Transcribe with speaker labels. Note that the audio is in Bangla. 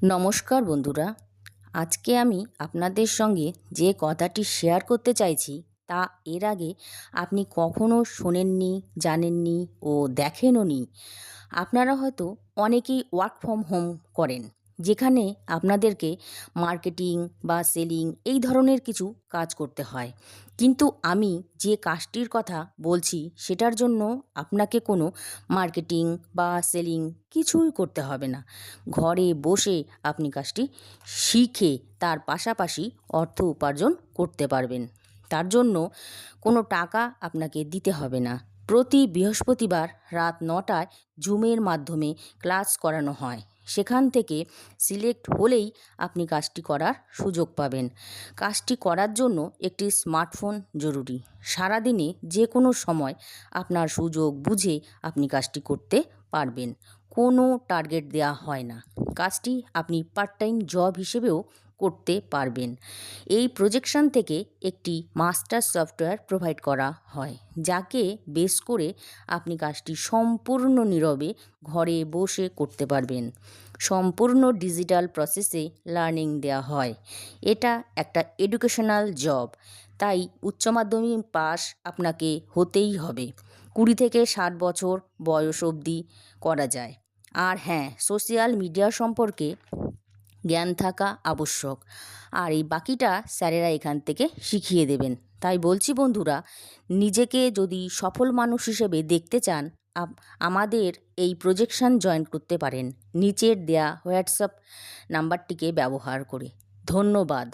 Speaker 1: নমস্কার বন্ধুরা, আজকে আমি আপনাদের সঙ্গে যে কথাটি শেয়ার করতে চাইছি তা এর আগে আপনি কখনো শোনেননি, জানেননি ও দেখেনওনি। আপনারা হয়তো অনেকেই ওয়ার্ক ফ্রম হোম করেন, যেখানে আপনাদেরকে মার্কেটিং বা সেলিং এই ধরনের কিছু কাজ করতে হয়। কিন্তু আমি যে কাজটির কথা বলছি সেটার জন্য আপনাকে কোনো মার্কেটিং বা সেলিং কিছুই করতে হবে না। ঘরে বসে আপনি কাজটি শিখে তার পাশাপাশি অর্থ উপার্জন করতে পারবেন। তার জন্য কোনো টাকা আপনাকে দিতে হবে না। প্রতি বৃহস্পতিবার রাত ৯টায় জুমের মাধ্যমে ক্লাস করানো হয়। সেখান থেকে সিলেক্ট হলেই আপনি কাজটি করার সুযোগ পাবেন। কাজটি করার জন্য একটি স্মার্টফোন জরুরি। সারাদিনে যে কোনো সময় আপনার সুযোগ বুঝে আপনি কাজটি করতে পারবেন। কোনো টার্গেট দেওয়া হয় না। কাজটি আপনি পার্ট টাইম জব হিসেবেও করতে পারবেন। এই প্রজেকশন থেকে একটি মাস্টার সফটওয়্যার প্রোভাইড করা হয়, যাকে বেস করে আপনি কাজটি সম্পূর্ণ নীরবে ঘরে বসে করতে পারবেন। সম্পূর্ণ ডিজিটাল প্রসেসে লার্নিং দেওয়া হয়। এটা একটা এডুকেশনাল জব, তাই উচ্চ মাধ্যমিক পাস আপনাকে হতেই হবে। ২০ থেকে ৬০ বছর বয়স অবধি করা যায়। আর হ্যাঁ, সোশ্যাল মিডিয়া সম্পর্কে জ্ঞান থাকা আবশ্যক। আর এই বাকিটা স্যারেরা এখান থেকে শিখিয়ে দেবেন। তাই বলছি বন্ধুরা, নিজেকে যদি সফল মানুষ হিসেবে দেখতে চান, আমাদের এই প্রজেকশন জয়েন করতে পারেন নিচের দেয়া হোয়াটসঅ্যাপ নাম্বারটিকে ব্যবহার করে। ধন্যবাদ।